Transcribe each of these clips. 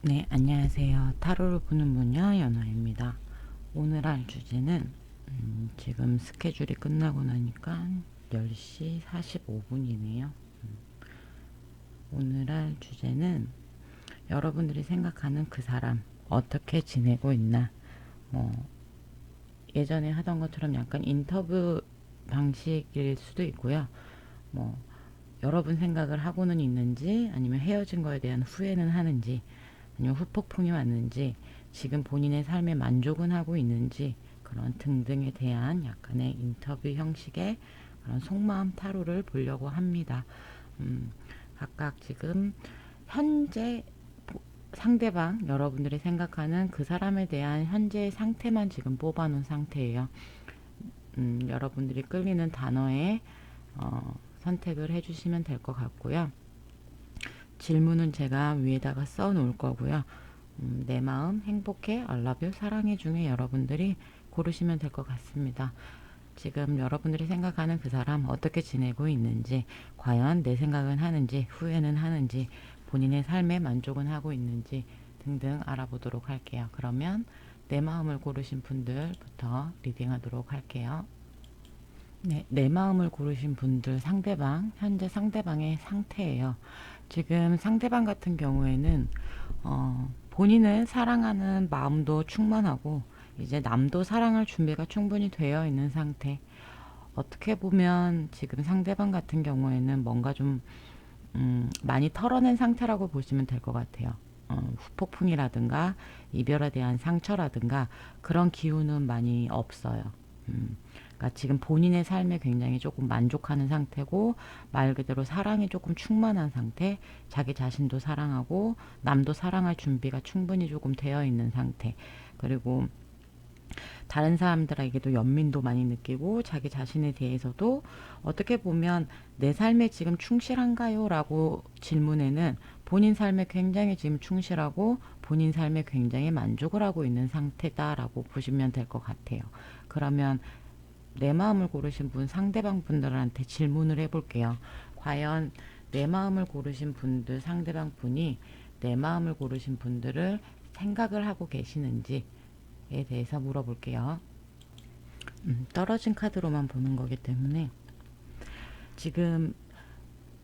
네, 안녕하세요. 타로를 보는 분야 연아입니다. 오늘 할 주제는 지금 스케줄이 끝나고 나니까 10시 45분이네요. 오늘 할 주제는 여러분들이 생각하는 그 사람 어떻게 지내고 있나. 뭐 예전에 하던 것처럼 약간 인터뷰 방식일 수도 있고요. 뭐 여러분 생각을 하고는 있는지, 아니면 헤어진 거에 대한 후회는 하는지, 아니면 후폭풍이 왔는지, 지금 본인의 삶에 만족은 하고 있는지, 그런 등등에 대한 약간의 인터뷰 형식의 그런 속마음 타로를 보려고 합니다. 각각 지금 현재 상대방, 여러분들이 생각하는 그 사람에 대한 현재의 상태만 지금 뽑아놓은 상태예요. 여러분들이 끌리는 단어에 선택을 해주시면 될 것 같고요. 질문은 제가 위에다가 써 놓을 거고요. 내 마음 행복해 알라뷰 사랑해 중에 여러분들이 고르시면 될 것 같습니다. 지금 여러분들이 생각하는 그 사람 어떻게 지내고 있는지, 과연 내 생각은 하는지, 후회는 하는지, 본인의 삶에 만족은 하고 있는지 등등 알아보도록 할게요. 그러면 내 마음을 고르신 분들부터 리딩하도록 할게요. 네, 내 마음을 고르신 분들 상대방, 현재 상대방의 상태예요. 지금 상대방 같은 경우에는 본인을 사랑하는 마음도 충만하고 이제 남도 사랑할 준비가 충분히 되어 있는 상태. 어떻게 보면 지금 상대방 같은 경우에는 뭔가 좀 많이 털어낸 상태라고 보시면 될 것 같아요. 후폭풍이라든가 이별에 대한 상처라든가 그런 기운은 많이 없어요. 그러니까 지금 본인의 삶에 굉장히 조금 만족하는 상태고, 말 그대로 사랑이 조금 충만한 상태, 자기 자신도 사랑하고 남도 사랑할 준비가 충분히 조금 되어 있는 상태, 그리고 다른 사람들에게도 연민도 많이 느끼고 자기 자신에 대해서도 어떻게 보면 내 삶에 지금 충실한가요? 라고 질문에는 본인 삶에 굉장히 지금 충실하고 본인 삶에 굉장히 만족을 하고 있는 상태다라고 보시면 될 것 같아요. 그러면 내 마음을 고르신 분 상대방 분들한테 질문을 해볼게요. 과연 내 마음을 고르신 분들 상대방 분이 내 마음을 고르신 분들을 생각을 하고 계시는지에 대해서 물어볼게요. 떨어진 카드로만 보는 거기 때문에 지금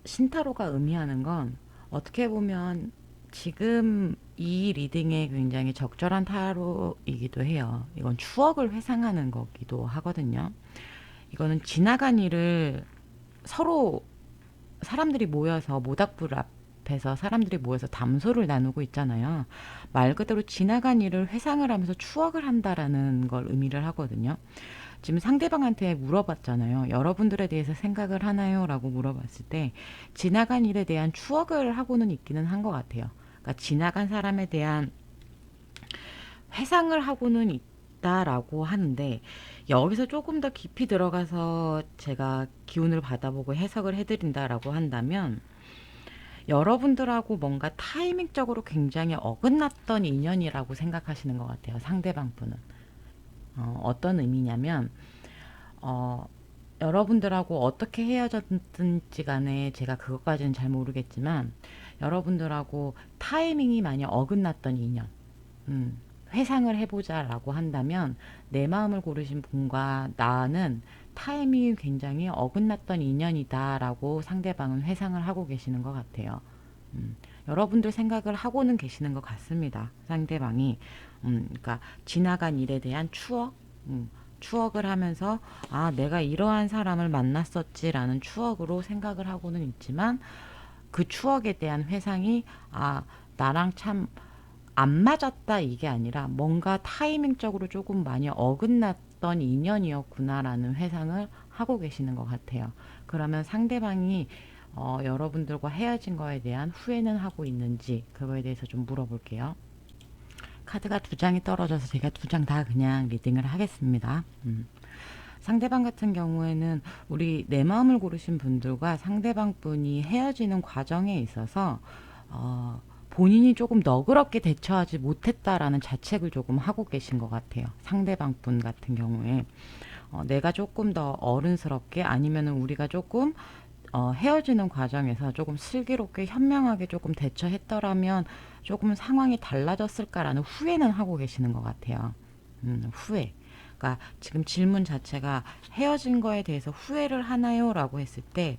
신타로가 의미하는 건 어떻게 보면 지금 이 리딩에 굉장히 적절한 타로이기도 해요. 이건 추억을 회상하는 거기도 하거든요. 이거는 지나간 일을 서로 사람들이 모여서 모닥불 앞에서 사람들이 모여서 담소를 나누고 있잖아요. 말 그대로 지나간 일을 회상을 하면서 추억을 한다라는 걸 의미를 하거든요. 지금 상대방한테 물어봤잖아요. 여러분들에 대해서 생각을 하나요? 라고 물어봤을 때 지나간 일에 대한 추억을 하고는 있기는 한 것 같아요. 그러니까 지나간 사람에 대한 회상을 하고는 있다라고 하는데, 여기서 조금 더 깊이 들어가서 제가 기운을 받아보고 해석을 해드린다라고 한다면, 여러분들하고 뭔가 타이밍적으로 굉장히 어긋났던 인연이라고 생각하시는 것 같아요. 상대방 분은. 어떤 의미냐면 어, 여러분들하고 어떻게 헤어졌든지 간에 제가 그것까지는 잘 모르겠지만, 여러분들하고 타이밍이 많이 어긋났던 인연, 회상을 해보자라고 한다면 내 마음을 고르신 분과 나는 타이밍이 굉장히 어긋났던 인연이다라고 상대방은 회상을 하고 계시는 것 같아요. 여러분들 생각을 하고는 계시는 것 같습니다. 상대방이. 그러니까 지나간 일에 대한 추억, 추억을 하면서 아, 내가 이러한 사람을 만났었지라는 추억으로 생각을 하고는 있지만, 그 추억에 대한 회상이 아, 나랑 참 안 맞았다 이게 아니라 뭔가 타이밍적으로 조금 많이 어긋났던 인연이었구나라는 회상을 하고 계시는 것 같아요. 그러면 상대방이 여러분들과 헤어진 거에 대한 후회는 하고 있는지 그거에 대해서 좀 물어볼게요. 카드가 두 장이 떨어져서 제가 두 장 다 그냥 리딩을 하겠습니다. 상대방 같은 경우에는 우리 내 마음을 고르신 분들과 상대방 분이 헤어지는 과정에 있어서 본인이 조금 너그럽게 대처하지 못했다라는 자책을 조금 하고 계신 것 같아요. 상대방 분 같은 경우에 내가 조금 더 어른스럽게, 아니면은 우리가 조금 헤어지는 과정에서 조금 슬기롭게 현명하게 조금 대처했더라면 조금 상황이 달라졌을까라는 후회는 하고 계시는 것 같아요. 후회. 그러니까 지금 질문 자체가 헤어진 거에 대해서 후회를 하나요? 라고 했을 때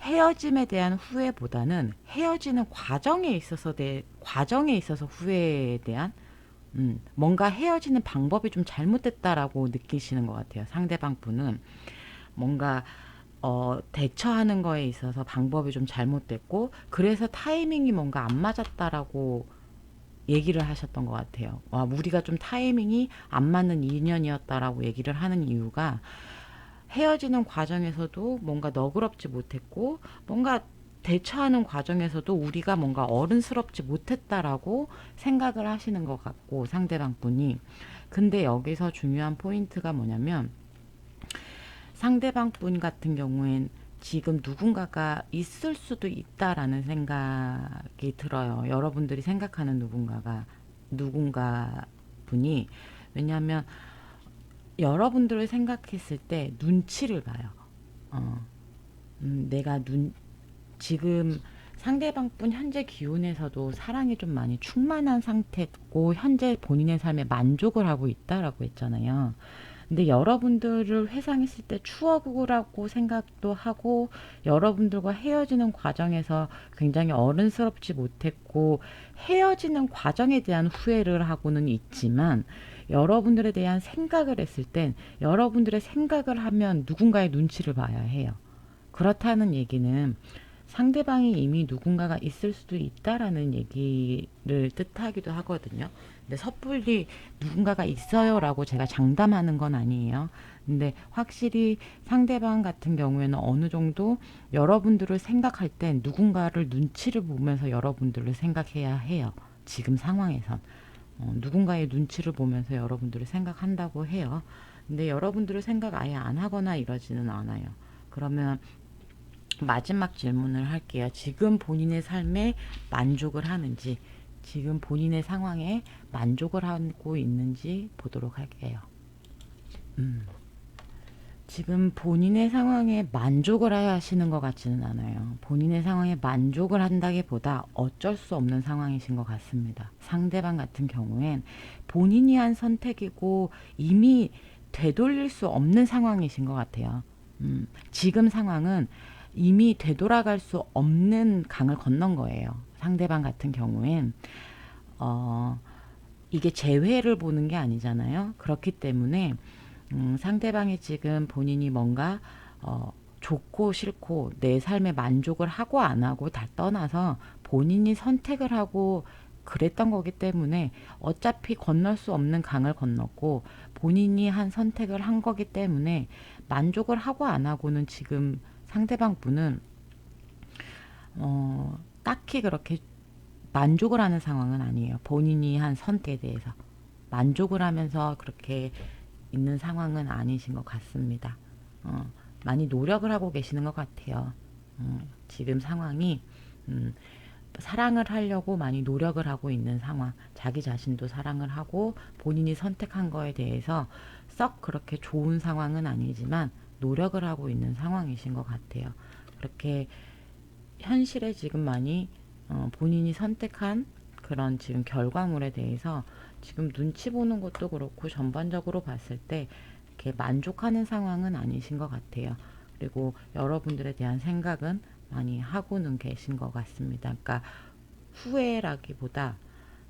헤어짐에 대한 후회보다는 헤어지는 과정에 있어서 후회에 대한 뭔가 헤어지는 방법이 좀 잘못됐다라고 느끼시는 것 같아요. 상대방 분은 뭔가 대처하는 거에 있어서 방법이 좀 잘못됐고 그래서 타이밍이 뭔가 안 맞았다라고 얘기를 하셨던 것 같아요. 와, 우리가 좀 타이밍이 안 맞는 인연이었다라고 얘기를 하는 이유가 헤어지는 과정에서도 뭔가 너그럽지 못했고 뭔가 대처하는 과정에서도 우리가 뭔가 어른스럽지 못했다라고 생각을 하시는 것 같고 상대방 분이. 근데 여기서 중요한 포인트가 뭐냐면 상대방 분 같은 경우엔 지금 누군가가 있을 수도 있다라는 생각이 들어요. 여러분들이 생각하는 누군가 분이. 왜냐하면 여러분들을 생각했을 때 눈치를 봐요. 어, 내가 지금 상대방 분 현재 기운에서도 사랑이 좀 많이 충만한 상태고 현재 본인의 삶에 만족을 하고 있다라고 했잖아요. 근데 여러분들을 회상했을 때 추억이라고 생각도 하고 여러분들과 헤어지는 과정에서 굉장히 어른스럽지 못했고 헤어지는 과정에 대한 후회를 하고는 있지만 여러분들에 대한 생각을 했을 땐 여러분들의 생각을 하면 누군가의 눈치를 봐야 해요. 그렇다는 얘기는 상대방이 이미 누군가가 있을 수도 있다라는 얘기를 뜻하기도 하거든요. 근데 섣불리 누군가가 있어요라고 제가 장담하는 건 아니에요. 근데 확실히 상대방 같은 경우에는 어느 정도 여러분들을 생각할 땐 누군가를 눈치를 보면서 여러분들을 생각해야 해요. 지금 상황에선. 누군가의 눈치를 보면서 여러분들을 생각한다고 해요. 근데 여러분들을 생각 아예 안 하거나 이러지는 않아요. 그러면 마지막 질문을 할게요. 지금 본인의 삶에 만족을 하는지, 지금 본인의 상황에 만족을 하고 있는지 보도록 할게요. 지금 본인의 상황에 만족을 하시는 것 같지는 않아요. 본인의 상황에 만족을 한다기보다 어쩔 수 없는 상황이신 것 같습니다. 상대방 같은 경우엔 본인이 한 선택이고 이미 되돌릴 수 없는 상황이신 것 같아요. 지금 상황은 이미 되돌아갈 수 없는 강을 건넌 거예요. 상대방 같은 경우엔 어, 이게 재회를 보는 게 아니잖아요. 그렇기 때문에 상대방이 지금 본인이 뭔가 좋고 싫고 내 삶에 만족을 하고 안 하고 다 떠나서 본인이 선택을 하고 그랬던 거기 때문에 어차피 건널 수 없는 강을 건넜고 본인이 한 선택을 한 거기 때문에 만족을 하고 안 하고는 지금 상대방 분은 딱히 그렇게 만족을 하는 상황은 아니에요. 본인이 한 선택에 대해서 만족을 하면서 그렇게 있는 상황은 아니신 것 같습니다. 많이 노력을 하고 계시는 것 같아요. 지금 상황이 사랑을 하려고 많이 노력을 하고 있는 상황. 자기 자신도 사랑을 하고 본인이 선택한 거에 대해서 썩 그렇게 좋은 상황은 아니지만 노력을 하고 있는 상황이신 것 같아요. 그렇게 현실에 지금 많이 본인이 선택한 그런 지금 결과물에 대해서 지금 눈치 보는 것도 그렇고 전반적으로 봤을 때 이렇게 만족하는 상황은 아니신 것 같아요. 그리고 여러분들에 대한 생각은 많이 하고는 계신 것 같습니다. 그러니까 후회라기보다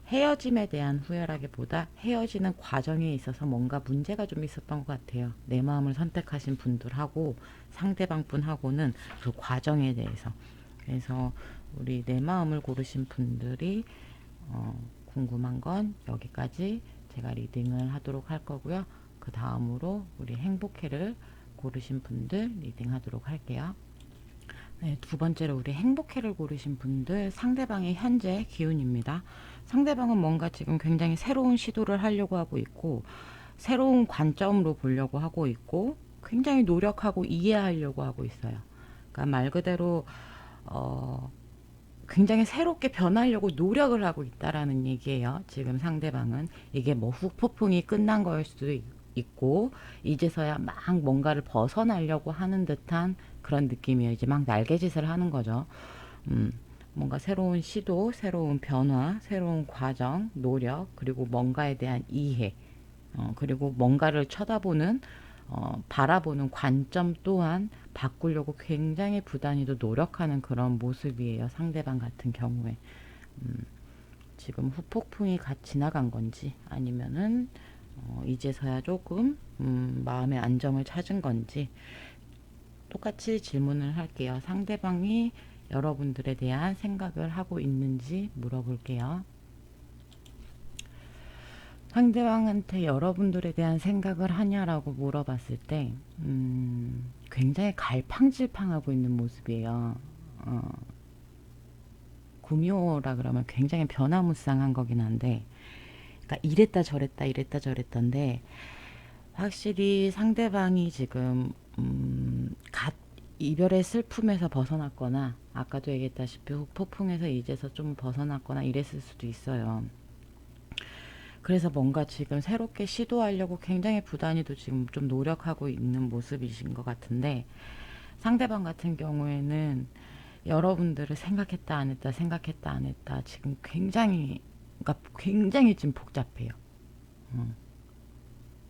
헤어짐에 대한 후회라기보다 헤어지는 과정에 있어서 뭔가 문제가 좀 있었던 것 같아요. 내 마음을 선택하신 분들하고 상대방 분하고는 그 과정에 대해서. 그래서 우리 내 마음을 고르신 분들이 궁금한 건 여기까지 제가 리딩을 하도록 할 거고요. 그 다음으로 우리 행복해를 고르신 분들 리딩하도록 할게요. 네, 두 번째로 우리 행복해를 고르신 분들 상대방의 현재 기운입니다. 상대방은 뭔가 지금 굉장히 새로운 시도를 하려고 하고 있고 새로운 관점으로 보려고 하고 있고 굉장히 노력하고 이해하려고 하고 있어요. 그러니까 말 그대로 굉장히 새롭게 변하려고 노력을 하고 있다라는 얘기예요. 지금 상대방은 이게 뭐 후폭풍이 끝난 거일 수도 있고 이제서야 막 뭔가를 벗어나려고 하는 듯한 그런 느낌이에요. 이제 막 날개짓을 하는 거죠. 음, 뭔가 새로운 시도, 새로운 변화, 새로운 과정, 노력, 그리고 뭔가에 대한 이해, 그리고 뭔가를 쳐다보는, 바라보는 관점 또한 바꾸려고 굉장히 부단히도 노력하는 그런 모습이에요. 상대방 같은 경우에. 지금 후폭풍이 갓 지나간 건지 아니면은 이제서야 조금 마음의 안정을 찾은 건지 똑같이 질문을 할게요. 상대방이 여러분들에 대한 생각을 하고 있는지 물어볼게요. 상대방한테 여러분들에 대한 생각을 하냐라고 물어봤을 때 굉장히 갈팡질팡하고 있는 모습이에요. 구미호라 그러면 굉장히 변화무쌍한 거긴 한데, 그러니까 이랬다 저랬다 이랬다 저랬던데 확실히 상대방이 지금 갓 이별의 슬픔에서 벗어났거나 아까도 얘기했다시피 폭풍에서 이제서 좀 벗어났거나 이랬을 수도 있어요. 그래서 뭔가 지금 새롭게 시도하려고 굉장히 부단히도 지금 좀 노력하고 있는 모습이신 것 같은데, 상대방 같은 경우에는 여러분들을 생각했다 안 했다 생각했다 안 했다 지금 굉장히, 그러니까 굉장히 지금 복잡해요.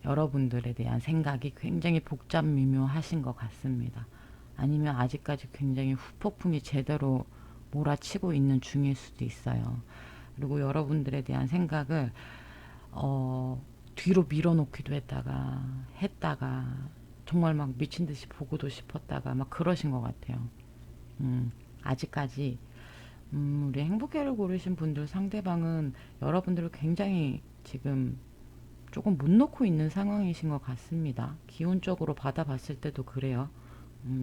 여러분들에 대한 생각이 굉장히 복잡 미묘하신 것 같습니다. 아니면 아직까지 굉장히 후폭풍이 제대로 몰아치고 있는 중일 수도 있어요. 그리고 여러분들에 대한 생각을 뒤로 밀어놓기도 했다가 정말 막 미친 듯이 보고도 싶었다가 막 그러신 것 같아요. 아직까지 우리 행복회를 고르신 분들 상대방은 여러분들을 굉장히 지금 조금 못 놓고 있는 상황이신 것 같습니다. 기운적으로 받아봤을 때도 그래요.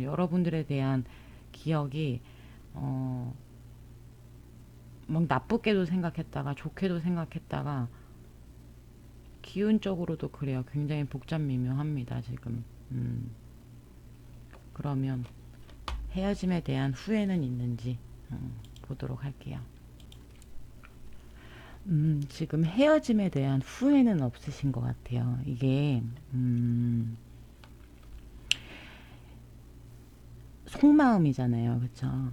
여러분들에 대한 기억이 막 나쁘게도 생각했다가 좋게도 생각했다가 기운적으로도 그래요. 굉장히 복잡 미묘합니다. 지금. 그러면 헤어짐에 대한 후회는 있는지 보도록 할게요. 지금 헤어짐에 대한 후회는 없으신 것 같아요. 이게 속마음이잖아요. 그렇죠?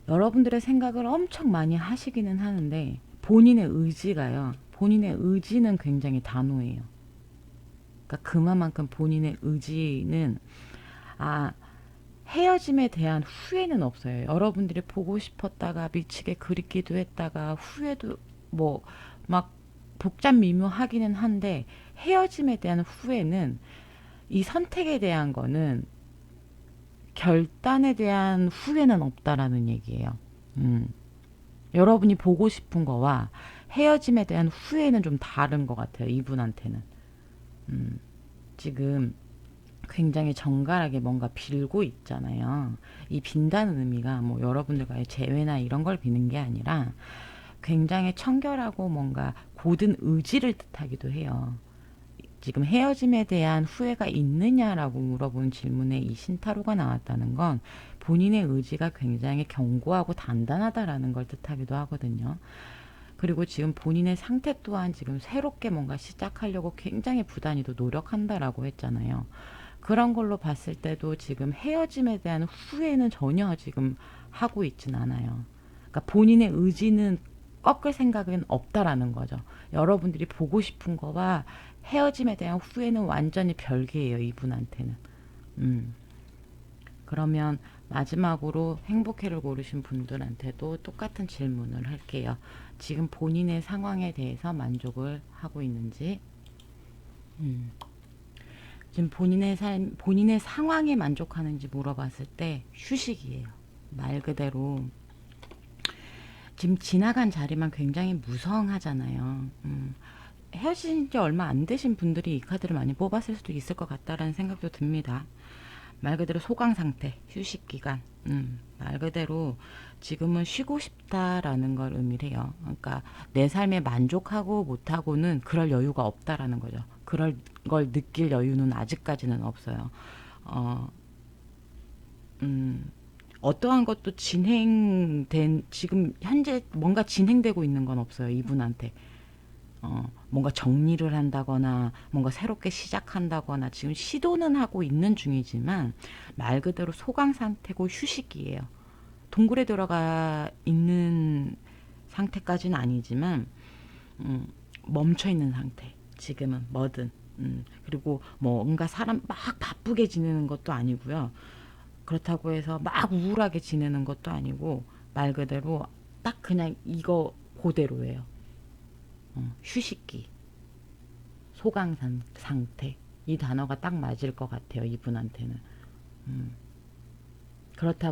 여러분들의 생각을 엄청 많이 하시기는 하는데 본인의 의지는 굉장히 단호해요. 그러니까 그만큼 본인의 의지는 아 헤어짐에 대한 후회는 없어요. 여러분들이 보고 싶었다가 미치게 그립기도 했다가 후회도 뭐 막 복잡 미묘하기는 한데 헤어짐에 대한 후회는 이 선택에 대한 거는 결단에 대한 후회는 없다라는 얘기예요. 여러분이 보고 싶은 거와 헤어짐에 대한 후회는 좀 다른 것 같아요. 이분한테는. 지금 굉장히 정갈하게 뭔가 빌고 있잖아요. 이 빈다는 의미가 뭐 여러분들과의 재회나 이런 걸 비는 게 아니라 굉장히 청결하고 뭔가 고든 의지를 뜻하기도 해요. 지금 헤어짐에 대한 후회가 있느냐라고 물어본 질문에 이 신타로가 나왔다는 건 본인의 의지가 굉장히 견고하고 단단하다라는 걸 뜻하기도 하거든요. 그리고 지금 본인의 상태 또한 지금 새롭게 뭔가 시작하려고 굉장히 부단히도 노력한다라고 했잖아요. 그런 걸로 봤을 때도 지금 헤어짐에 대한 후회는 전혀 지금 하고 있진 않아요. 그러니까 본인의 의지는 꺾을 생각은 없다라는 거죠. 여러분들이 보고 싶은 거와 헤어짐에 대한 후회는 완전히 별개예요, 이분한테는. 음. 그러면 마지막으로 행복회를 고르신 분들한테도 똑같은 질문을 할게요. 지금 본인의 상황에 대해서 만족을 하고 있는지, 지금 본인의 상황에 만족하는지 물어봤을 때 휴식이에요. 말 그대로 지금 지나간 자리만 굉장히 무성하잖아요. 헤어진 지 얼마 안 되신 분들이 이 카드를 많이 뽑았을 수도 있을 것 같다라는 생각도 듭니다. 말 그대로 소강 상태, 휴식 기간. 말 그대로 지금은 쉬고 싶다라는 걸 의미를 해요. 그러니까 내 삶에 만족하고 못하고는 그럴 여유가 없다라는 거죠. 그럴 걸 느낄 여유는 아직까지는 없어요. 어, 어떠한 것도 지금 현재 뭔가 진행되고 있는 건 없어요. 이분한테. 뭔가 정리를 한다거나 뭔가 새롭게 시작한다거나 지금 시도는 하고 있는 중이지만 말 그대로 소강 상태고 휴식이에요. 동굴에 들어가 있는 상태까지는 아니지만 음, 멈춰 있는 상태. 지금은 뭐든. 그리고 뭔가 사람 막 바쁘게 지내는 것도 아니고요. 그렇다고 해서 막 우울하게 지내는 것도 아니고 말 그대로 딱 그냥 이거 그대로예요. 휴식기, 소강 상태. 이 단어가 딱 맞을 것 같아요. 이분한테는. 그러다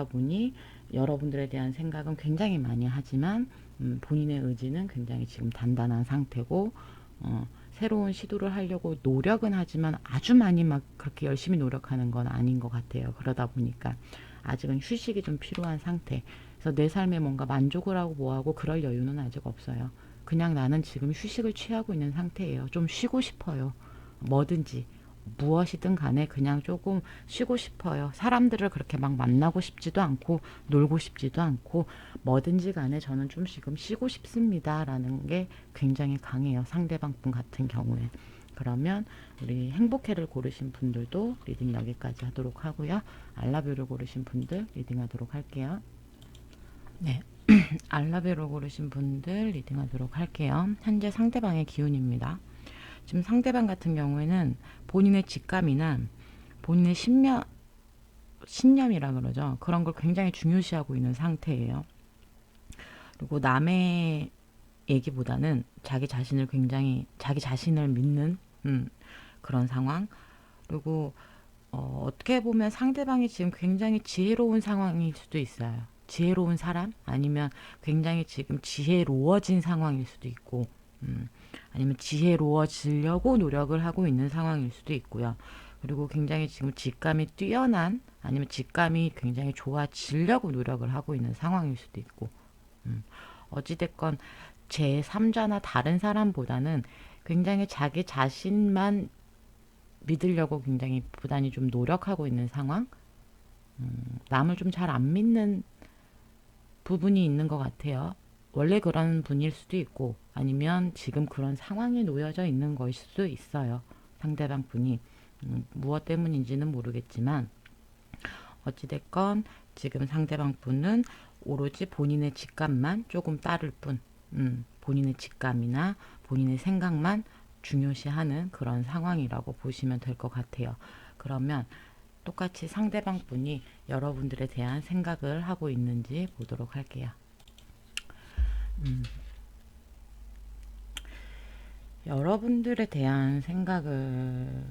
보니 여러분들에 대한 생각은 굉장히 많이 하지만 본인의 의지는 굉장히 지금 단단한 상태고 새로운 시도를 하려고 노력은 하지만 아주 많이 막 그렇게 열심히 노력하는 건 아닌 것 같아요. 그러다 보니까 아직은 휴식이 좀 필요한 상태. 그래서 내 삶에 뭔가 만족을 하고 뭐하고 그럴 여유는 아직 없어요. 그냥 나는 지금 휴식을 취하고 있는 상태예요. 좀 쉬고 싶어요. 뭐든지 무엇이든 간에 그냥 조금 쉬고 싶어요. 사람들을 그렇게 막 만나고 싶지도 않고 놀고 싶지도 않고 뭐든지 간에 저는 좀 지금 쉬고 싶습니다. 라는 게 굉장히 강해요. 상대방 분 같은 경우에. 그러면 우리 행복해를 고르신 분들도 리딩 여기까지 하도록 하고요. 알라뷰를 고르신 분들 리딩하도록 할게요. 네. 알라뷰를 고르신 분들 리딩하도록 할게요. 현재 상대방의 기운입니다. 지금 상대방 같은 경우에는 본인의 직감이나 본인의 신념이라 그러죠. 그런 걸 굉장히 중요시하고 있는 상태예요. 그리고 남의 얘기보다는 자기 자신을 믿는 그런 상황. 그리고 어떻게 보면 상대방이 지금 굉장히 지혜로운 상황일 수도 있어요. 지혜로운 사람 아니면 굉장히 지금 지혜로워진 상황일 수도 있고 아니면 지혜로워지려고 노력을 하고 있는 상황일 수도 있고요. 그리고 굉장히 지금 직감이 뛰어난 아니면 직감이 굉장히 좋아지려고 노력을 하고 있는 상황일 수도 있고 어찌됐건 제3자나 다른 사람보다는 굉장히 자기 자신만 믿으려고 굉장히 부단히 좀 노력하고 있는 상황. 남을 좀 잘 안 믿는 부분이 있는 것 같아요. 원래 그런 분일 수도 있고 아니면 지금 그런 상황에 놓여져 있는 것일 수도 있어요. 상대방 분이 무엇 때문인지는 모르겠지만 어찌됐건 지금 상대방 분은 오로지 본인의 직감만 조금 따를 뿐 본인의 직감이나 본인의 생각만 중요시하는 그런 상황이라고 보시면 될 것 같아요. 그러면 똑같이 상대방 분이 여러분들에 대한 생각을 하고 있는지 보도록 할게요. 여러분들에 대한 생각을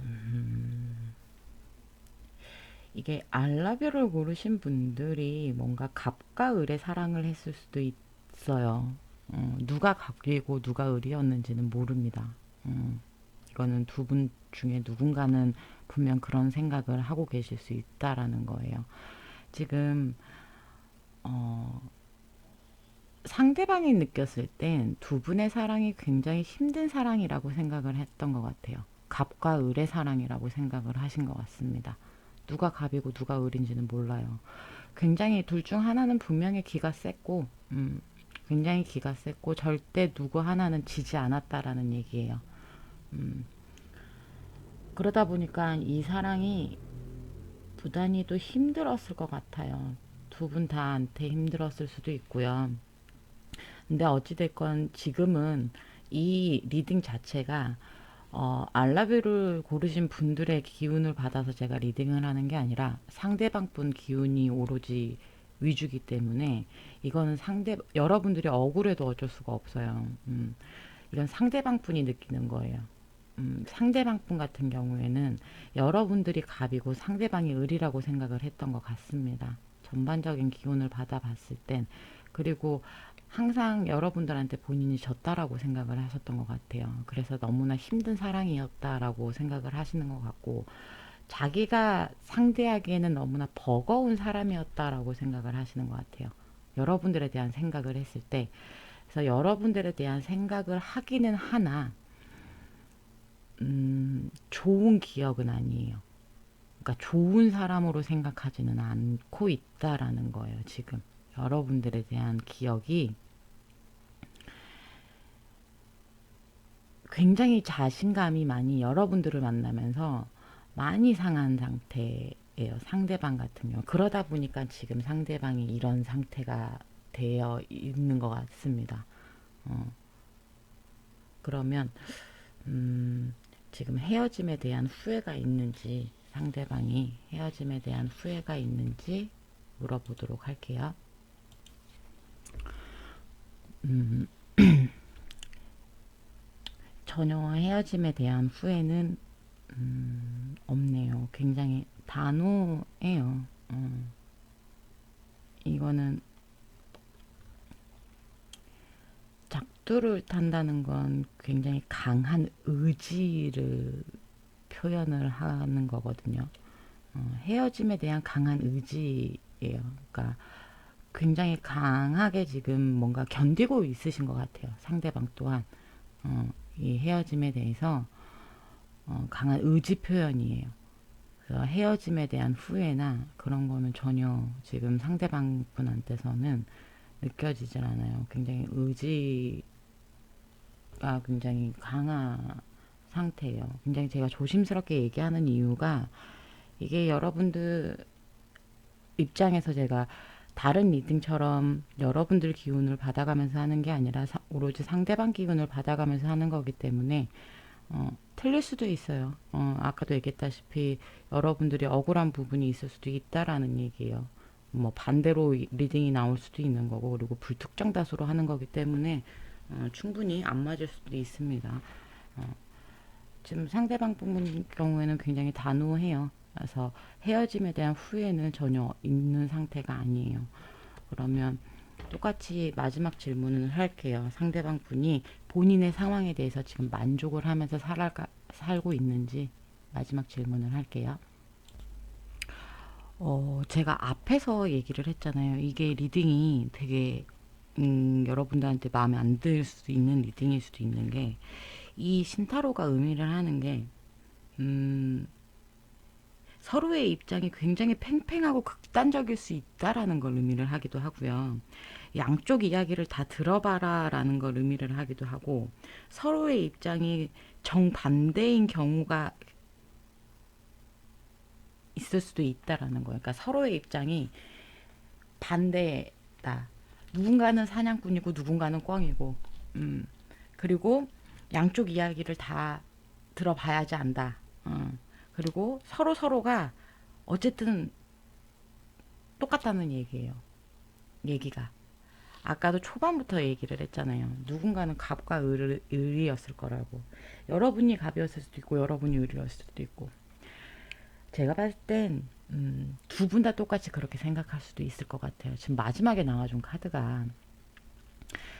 이게 알라뷰를 고르신 분들이 뭔가 갑과 을의 사랑을 했을 수도 있어요. 누가 갑이고 누가 을이었는지는 모릅니다. 이거는 두 분 중에 누군가는 분명 그런 생각을 하고 계실 수 있다라는 거예요. 지금 상대방이 느꼈을 땐 두 분의 사랑이 굉장히 힘든 사랑이라고 생각을 했던 것 같아요. 갑과 을의 사랑이라고 생각을 하신 것 같습니다. 누가 갑이고 누가 을인지는 몰라요. 굉장히 둘 중 하나는 분명히 기가 셌고, 굉장히 기가 셌고, 절대 누구 하나는 지지 않았다라는 얘기예요. 그러다 보니까 이 사랑이 부단히 또 힘들었을 것 같아요. 두 분 다한테 힘들었을 수도 있고요. 근데 어찌됐건 지금은 이 리딩 자체가 알라뷰를 고르신 분들의 기운을 받아서 제가 리딩을 하는 게 아니라 상대방 분 기운이 오로지 위주기 때문에 이거는 여러분들이 억울해도 어쩔 수가 없어요. 이건 상대방 분이 느끼는 거예요. 상대방 분 같은 경우에는 여러분들이 갑이고 상대방이 을이라고 생각을 했던 것 같습니다. 전반적인 기운을 받아봤을 땐. 그리고 항상 여러분들한테 본인이 졌다라고 생각을 하셨던 것 같아요. 그래서 너무나 힘든 사랑이었다라고 생각을 하시는 것 같고, 자기가 상대하기에는 너무나 버거운 사람이었다라고 생각을 하시는 것 같아요. 여러분들에 대한 생각을 했을 때. 그래서 여러분들에 대한 생각을 하기는 하나, 좋은 기억은 아니에요. 그러니까 좋은 사람으로 생각하지는 않고 있다라는 거예요, 지금. 여러분들에 대한 기억이 굉장히 자신감이 많이 여러분들을 만나면서 많이 상한 상태예요. 상대방 같은 경우. 그러다 보니까 지금 상대방이 이런 상태가 되어 있는 것 같습니다. 어, 그러면 지금 헤어짐에 대한 후회가 있는지, 상대방이 헤어짐에 대한 후회가 있는지 물어보도록 할게요. 음, 전혀 헤어짐에 대한 후회는 없네요. 굉장히 단호해요. 이거는 작두를 탄다는 건 굉장히 강한 의지를 표현을 하는 거거든요. 헤어짐에 대한 강한 의지예요. 그러니까 굉장히 강하게 지금 뭔가 견디고 있으신 것 같아요. 상대방 또한 이 헤어짐에 대해서 강한 의지 표현이에요. 그래서 헤어짐에 대한 후회나 그런 거는 전혀 지금 상대방 분한테서는 느껴지질 않아요. 굉장히 의지가 굉장히 강한 상태예요. 굉장히 제가 조심스럽게 얘기하는 이유가 이게 여러분들 입장에서 제가 다른 리딩처럼 여러분들 기운을 받아가면서 하는 게 아니라 오로지 상대방 기운을 받아가면서 하는 거기 때문에 틀릴 수도 있어요. 아까도 얘기했다시피 여러분들이 억울한 부분이 있을 수도 있다라는 얘기예요. 뭐 반대로 리딩이 나올 수도 있는 거고, 그리고 불특정 다수로 하는 거기 때문에 충분히 안 맞을 수도 있습니다. 어, 지금 상대방 부분 경우에는 굉장히 단호해요. 그래서 헤어짐에 대한 후회는 전혀 있는 상태가 아니에요. 그러면 똑같이 마지막 질문을 할게요. 상대방 분이 본인의 상황에 대해서 지금 만족을 하면서 살고 있는지 마지막 질문을 할게요. 제가 앞에서 얘기를 했잖아요. 이게 리딩이 되게 여러분들한테 마음에 안 들 수도 있는 리딩일 수도 있는 게, 이 신타로가 의미를 하는 게 서로의 입장이 굉장히 팽팽하고 극단적일 수 있다라는 걸 의미를 하기도 하고요. 양쪽 이야기를 다 들어봐라라는 걸 의미를 하기도 하고, 서로의 입장이 정반대인 경우가 있을 수도 있다라는 거예요. 그러니까 서로의 입장이 반대다. 누군가는 사냥꾼이고 누군가는 꿩이고, 그리고 양쪽 이야기를 다 들어봐야지 안다. 그리고 서로가 어쨌든 똑같다는 얘기예요. 얘기가. 아까도 초반부터 얘기를 했잖아요. 누군가는 갑과 을이었을 거라고. 여러분이 갑이었을 수도 있고 여러분이 을이었을 수도 있고. 제가 봤을 땐 두 분 다 똑같이 그렇게 생각할 수도 있을 것 같아요. 지금 마지막에 나와준 카드가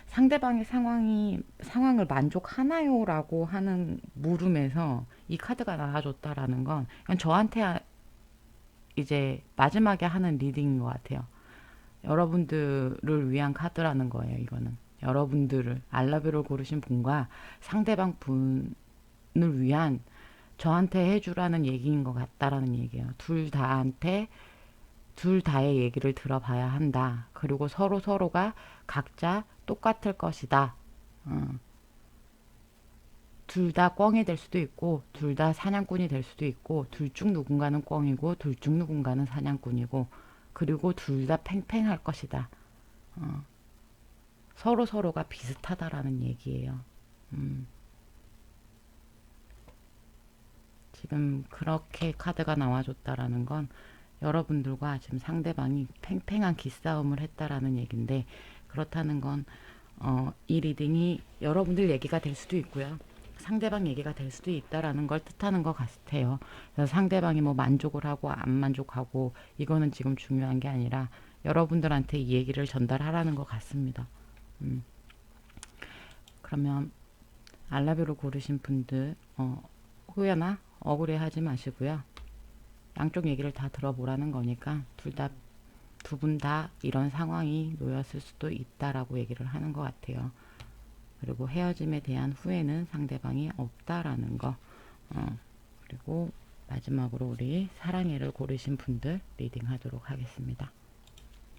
상대방의 상황을 만족하나요라고 하는 물음에서 이 카드가 나와줬다라는 건 이건 저한테 이제 마지막에 하는 리딩인 것 같아요. 여러분들을 위한 카드라는 거예요. 이거는 여러분들을 알라뷰를 고르신 분과 상대방 분을 위한 저한테 해주라는 얘기인 것 같다라는 얘기예요. 둘 다의 얘기를 들어봐야 한다. 그리고 서로가 각자 똑같을 것이다. 둘 다 꿩이 될 수도 있고, 둘 다 사냥꾼이 될 수도 있고, 둘 중 누군가는 꿩이고, 둘 중 누군가는 사냥꾼이고, 그리고 둘 다 팽팽할 것이다. 서로가 비슷하다라는 얘기예요. 지금 그렇게 카드가 나와줬다라는 건 여러분들과 지금 상대방이 팽팽한 기싸움을 했다라는 얘기인데, 그렇다는 건 이 리딩이 여러분들 얘기가 될 수도 있고요. 상대방 얘기가 될 수도 있다라는 걸 뜻하는 것 같아요. 그래서 상대방이 뭐 만족을 하고 안 만족하고 이거는 지금 중요한 게 아니라 여러분들한테 이 얘기를 전달하라는 것 같습니다. 그러면 알라뷰를 고르신 분들 후회나 억울해하지 마시고요. 양쪽 얘기를 다 들어보라는 거니까 두 분 다 이런 상황이 놓였을 수도 있다라고 얘기를 하는 것 같아요. 그리고 헤어짐에 대한 후회는 상대방이 없다라는 거. 그리고 마지막으로 우리 사랑해를 고르신 분들 리딩하도록 하겠습니다.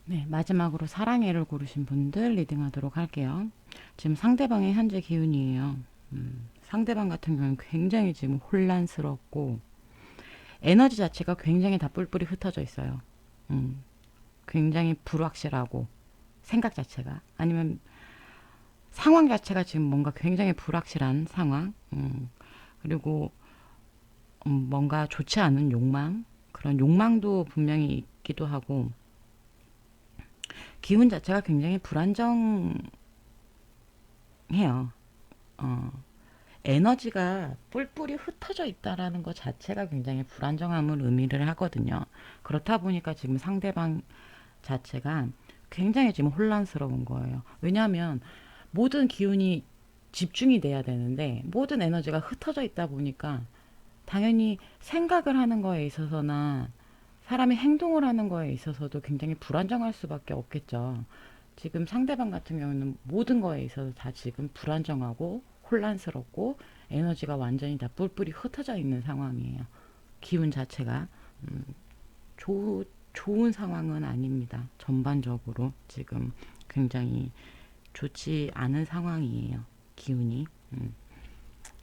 네, 마지막으로 사랑해를 고르신 분들 리딩하도록 할게요. 지금 상대방의 현재 기운이에요. 상대방 같은 경우는 굉장히 지금 혼란스럽고 에너지 자체가 굉장히 다 뿔뿔이 흩어져 있어요. 음, 굉장히 불확실하고 생각 자체가 아니면 상황 자체가 지금 뭔가 굉장히 불확실한 상황. 그리고 뭔가 좋지 않은 욕망 그런 욕망도 분명히 있기도 하고 기운 자체가 굉장히 불안정해요. 어, 에너지가 뿔뿔이 흩어져 있다라는 것 자체가 굉장히 불안정함을 의미를 하거든요. 그렇다 보니까 지금 상대방 자체가 굉장히 지금 혼란스러운 거예요. 왜냐하면 모든 기운이 집중이 돼야 되는데 모든 에너지가 흩어져 있다 보니까 당연히 생각을 하는 거에 있어서나 사람이 행동을 하는 거에 있어서도 굉장히 불안정할 수밖에 없겠죠. 지금 상대방 같은 경우는 모든 거에 있어서 다 지금 불안정하고 혼란스럽고 에너지가 완전히 다 뿔뿔이 흩어져 있는 상황이에요. 기운 자체가 음, 좋은 상황은 아닙니다. 전반적으로 지금 굉장히 좋지 않은 상황이에요. 기운이.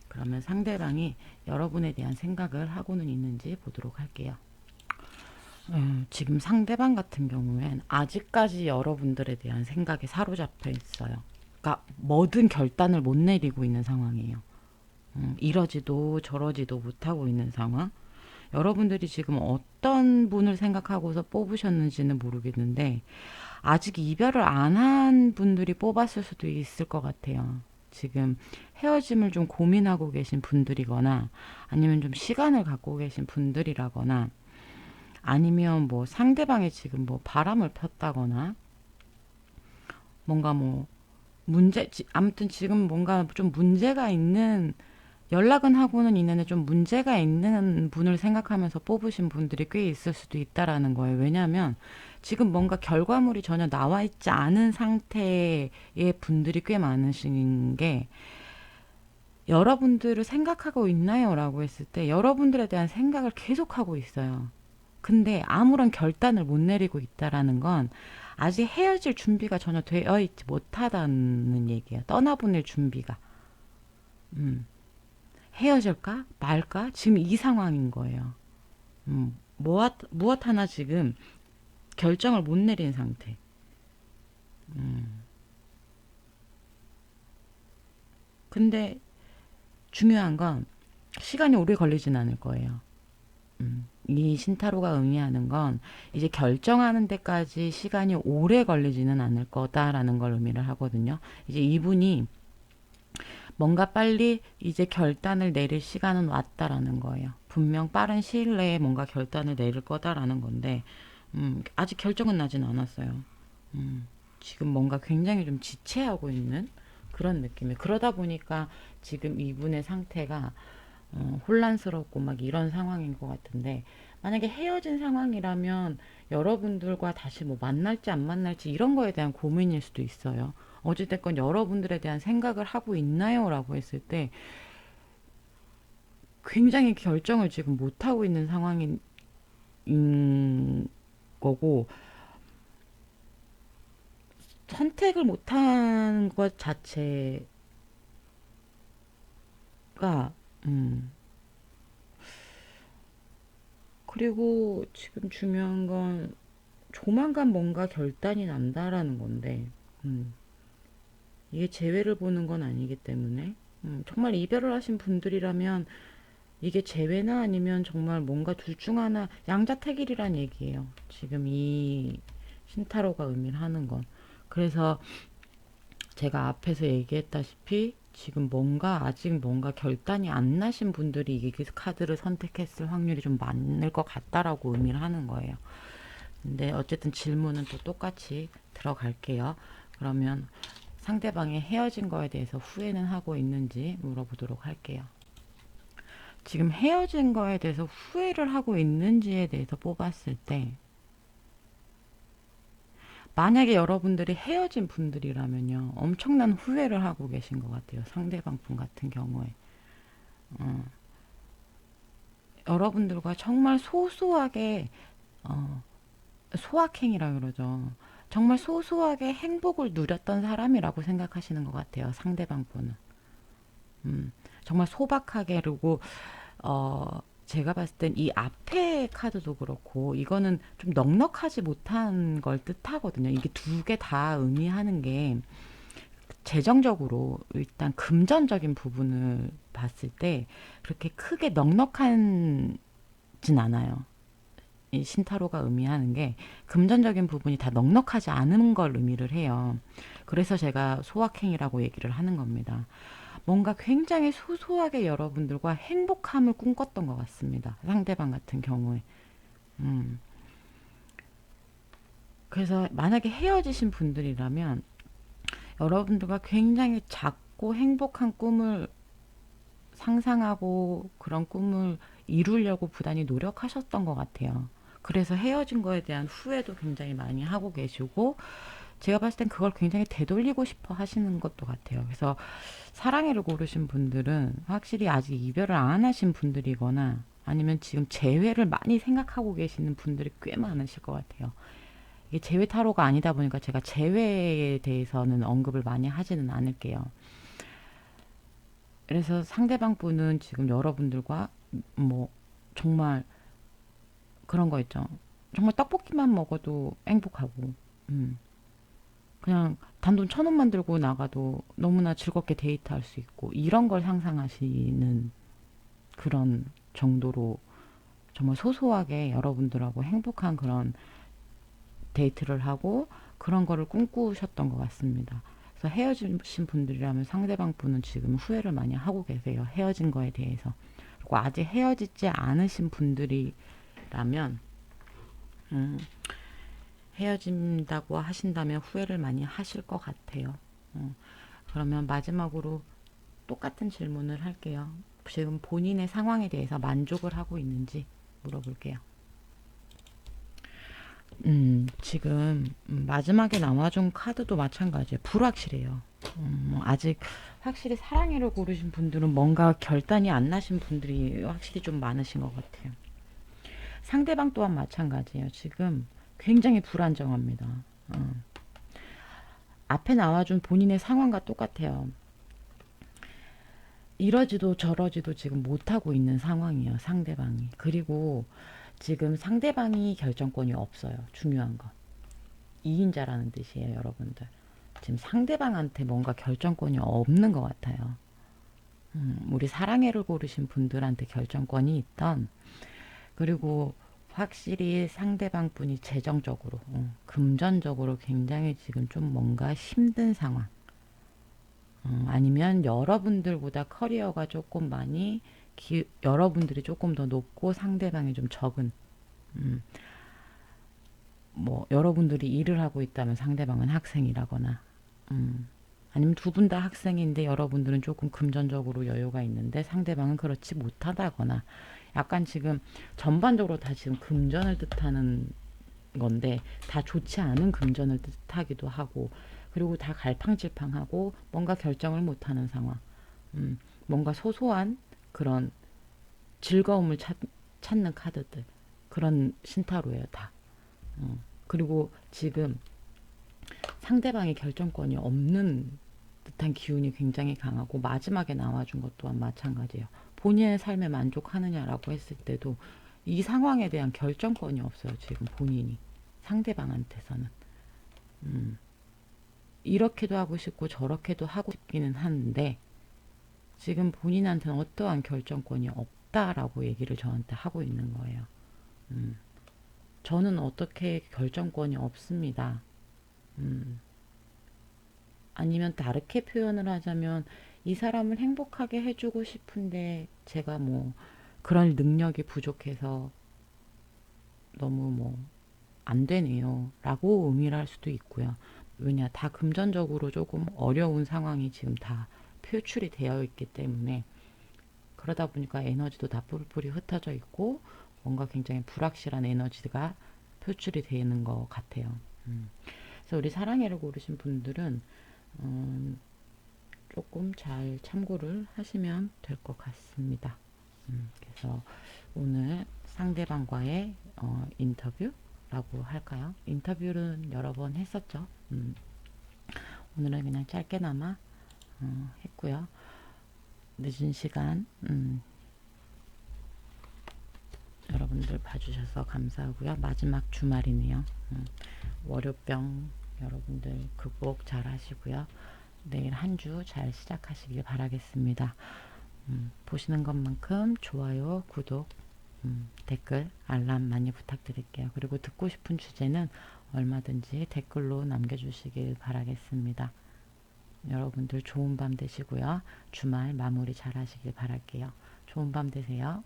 그러면 상대방이 여러분에 대한 생각을 하고는 있는지 보도록 할게요. 지금 상대방 같은 경우엔 아직까지 여러분들에 대한 생각에 사로잡혀 있어요. 그러니까 뭐든 결단을 못 내리고 있는 상황이에요. 이러지도 저러지도 못하고 있는 상황. 여러분들이 지금 어떤 분을 생각하고서 뽑으셨는지는 모르겠는데 아직 이별을 안 한 분들이 뽑았을 수도 있을 것 같아요. 지금 헤어짐을 좀 고민하고 계신 분들이거나 아니면 좀 시간을 갖고 계신 분들이라거나 아니면 뭐 상대방이 지금 뭐 바람을 폈다거나 뭔가 뭐 아무튼 지금 뭔가 좀 문제가 있는 연락은 하고는 있는데 좀 문제가 있는 분을 생각하면서 뽑으신 분들이 꽤 있을 수도 있다라는 거예요. 왜냐하면 지금 뭔가 결과물이 전혀 나와 있지 않은 상태의 분들이 꽤 많으신 게 여러분들을 생각하고 있나요? 라고 했을 때 여러분들에 대한 생각을 계속하고 있어요. 근데 아무런 결단을 못 내리고 있다라는 건 아직 헤어질 준비가 전혀 되어 있지 못하다는 얘기예요. 떠나보낼 준비가. 음. 헤어질까 말까 지금 이 상황인 거예요. 무엇 하나 지금 결정을 못 내린 상태. 근데 중요한 건 시간이 오래 걸리진 않을 거예요. 이 신타로가 의미하는 건 이제 결정하는 데까지 시간이 오래 걸리지는 않을 거다라는 걸 의미를 하거든요. 이제 이분이 뭔가 빨리 이제 결단을 내릴 시간은 왔다라는 거예요. 분명 빠른 시일 내에 뭔가 결단을 내릴 거다라는 건데 아직 결정은 나진 않았어요. 지금 뭔가 굉장히 좀 지체하고 있는 그런 느낌이에요. 그러다 보니까 지금 이분의 상태가 혼란스럽고 막 이런 상황인 것 같은데 만약에 헤어진 상황이라면 여러분들과 다시 뭐 만날지 안 만날지 이런 거에 대한 고민일 수도 있어요. 어찌됐건 여러분들에 대한 생각을 하고 있나요? 라고 했을 때 굉장히 결정을 지금 못하고 있는 상황인 거고 선택을 못한 것 자체가 음, 그리고 지금 중요한 건 조만간 뭔가 결단이 난다라는 건데, 이게 재회를 보는 건 아니기 때문에, 정말 이별을 하신 분들이라면 이게 재회나 아니면 정말 뭔가 둘 중 하나 양자택일이란 얘기예요. 지금 이 신타로가 의미를 하는 건. 그래서 제가 앞에서 얘기했다시피 지금 뭔가 아직 뭔가 결단이 안 나신 분들이 이 카드를 선택했을 확률이 좀 많을 것 같다라고 의미를 하는 거예요. 근데 어쨌든 질문은 또 똑같이 들어갈게요. 그러면 상대방이 헤어진 거에 대해서 후회는 하고 있는지 물어보도록 할게요. 지금 헤어진 거에 대해서 후회를 하고 있는지에 대해서 뽑았을 때 만약에 여러분들이 헤어진 분들이라면요 엄청난 후회를 하고 계신 것 같아요. 상대방 분 같은 경우에 여러분들과 정말 소소하게 소확행이라 그러죠. 정말 소소하게 행복을 누렸던 사람이라고 생각하시는 것 같아요. 상대방 분은. 정말 소박하게. 그리고 제가 봤을 땐 이 앞에 카드도 그렇고 이거는 좀 넉넉하지 못한 걸 뜻하거든요. 이게 두 개 다 의미하는 게 재정적으로 일단 금전적인 부분을 봤을 때 그렇게 크게 넉넉하진 않아요. 이 신타로가 의미하는 게 금전적인 부분이 다 넉넉하지 않은 걸 의미를 해요. 그래서 제가 소확행이라고 얘기를 하는 겁니다. 뭔가 굉장히 소소하게 여러분들과 행복함을 꿈꿨던 것 같습니다. 상대방 같은 경우에. 음. 그래서 만약에 헤어지신 분들이라면 여러분들과 굉장히 작고 행복한 꿈을 상상하고 그런 꿈을 이루려고 부단히 노력하셨던 것 같아요. 그래서 헤어진 거에 대한 후회도 굉장히 많이 하고 계시고, 제가 봤을 땐 그걸 굉장히 되돌리고 싶어 하시는 것도 같아요. 그래서 사랑해를 고르신 분들은 확실히 아직 이별을 안 하신 분들이거나 아니면 지금 재회를 많이 생각하고 계시는 분들이 꽤 많으실 것 같아요. 이게 재회 타로가 아니다 보니까 제가 재회에 대해서는 언급을 많이 하지는 않을게요. 그래서 상대방 분은 지금 여러분들과 뭐 정말 그런 거 있죠. 정말 떡볶이만 먹어도 행복하고, 음, 그냥 단돈 1,000원만 들고 나가도 너무나 즐겁게 데이트할 수 있고, 이런 걸 상상하시는 그런 정도로 정말 소소하게 여러분들하고 행복한 그런 데이트를 하고 그런 거를 꿈꾸셨던 것 같습니다. 그래서 헤어지신 분들이라면 상대방 분은 지금 후회를 많이 하고 계세요. 헤어진 거에 대해서. 그리고 아직 헤어지지 않으신 분들이라면 음, 헤어진다고 하신다면 후회를 많이 하실 것 같아요. 그러면 마지막으로 똑같은 질문을 할게요. 지금 본인의 상황에 대해서 만족을 하고 있는지 물어볼게요. 지금 마지막에 나와준 카드도 마찬가지예요. 불확실해요. 아직 확실히 사랑해를 고르신 분들은 뭔가 결단이 안 나신 분들이 확실히 좀 많으신 것 같아요. 상대방 또한 마찬가지예요. 지금 굉장히 불안정합니다. 어. 앞에 나와준 본인의 상황과 똑같아요. 이러지도 저러지도 지금 못하고 있는 상황이에요. 상대방이. 그리고 지금 상대방이 결정권이 없어요. 중요한 건. 2인자라는 뜻이에요, 여러분들. 지금 상대방한테 뭔가 결정권이 없는 것 같아요. 우리 사랑해를 고르신 분들한테 결정권이 있던, 그리고 확실히 상대방 분이 재정적으로, 금전적으로 굉장히 지금 좀 뭔가 힘든 상황. 아니면 여러분들보다 커리어가 조금 많이, 여러분들이 조금 더 높고 상대방이 좀 적은, 음, 뭐, 여러분들이 일을 하고 있다면 상대방은 학생이라거나, 아니면 두 분 다 학생인데 여러분들은 조금 금전적으로 여유가 있는데 상대방은 그렇지 못하다거나, 약간 지금 전반적으로 다 지금 금전을 뜻하는 건데 다 좋지 않은 금전을 뜻하기도 하고, 그리고 다 갈팡질팡하고 뭔가 결정을 못하는 상황. 뭔가 소소한 그런 즐거움을 찾는 카드들, 그런 신타로예요 다. 그리고 지금 상대방의 결정권이 없는 듯한 기운이 굉장히 강하고, 마지막에 나와준 것 또한 마찬가지예요. 본인의 삶에 만족하느냐라고 했을 때도 이 상황에 대한 결정권이 없어요. 지금 본인이 상대방한테서는 이렇게도 하고 싶고 저렇게도 하고 싶기는 한데 지금 본인한테는 어떠한 결정권이 없다라고 얘기를 저한테 하고 있는 거예요. 저는 어떻게 결정권이 없습니다. 아니면 다르게 표현을 하자면 이 사람을 행복하게 해주고 싶은데 제가 뭐 그런 능력이 부족해서 너무 뭐 안 되네요 라고 의미를 할 수도 있고요. 왜냐, 다 금전적으로 조금 어려운 상황이 지금 다 표출이 되어 있기 때문에, 그러다 보니까 에너지도 다 뿔뿔이 흩어져 있고 뭔가 굉장히 불확실한 에너지가 표출이 되는 것 같아요. 그래서 우리 사랑해를 고르신 분들은 음, 조금 잘 참고를 하시면 될 것 같습니다. 그래서 오늘 상대방과의 인터뷰라고 할까요? 인터뷰는 여러 번 했었죠. 오늘은 그냥 짧게나마 했고요. 늦은 시간 여러분들 봐주셔서 감사하고요. 마지막 주말이네요. 월요병 여러분들 극복 잘 하시고요. 내일 한 주 잘 시작하시길 바라겠습니다. 보시는 것만큼 좋아요, 구독, 댓글, 알람 많이 부탁드릴게요. 그리고 듣고 싶은 주제는 얼마든지 댓글로 남겨주시길 바라겠습니다. 여러분들 좋은 밤 되시고요. 주말 마무리 잘 하시길 바랄게요. 좋은 밤 되세요.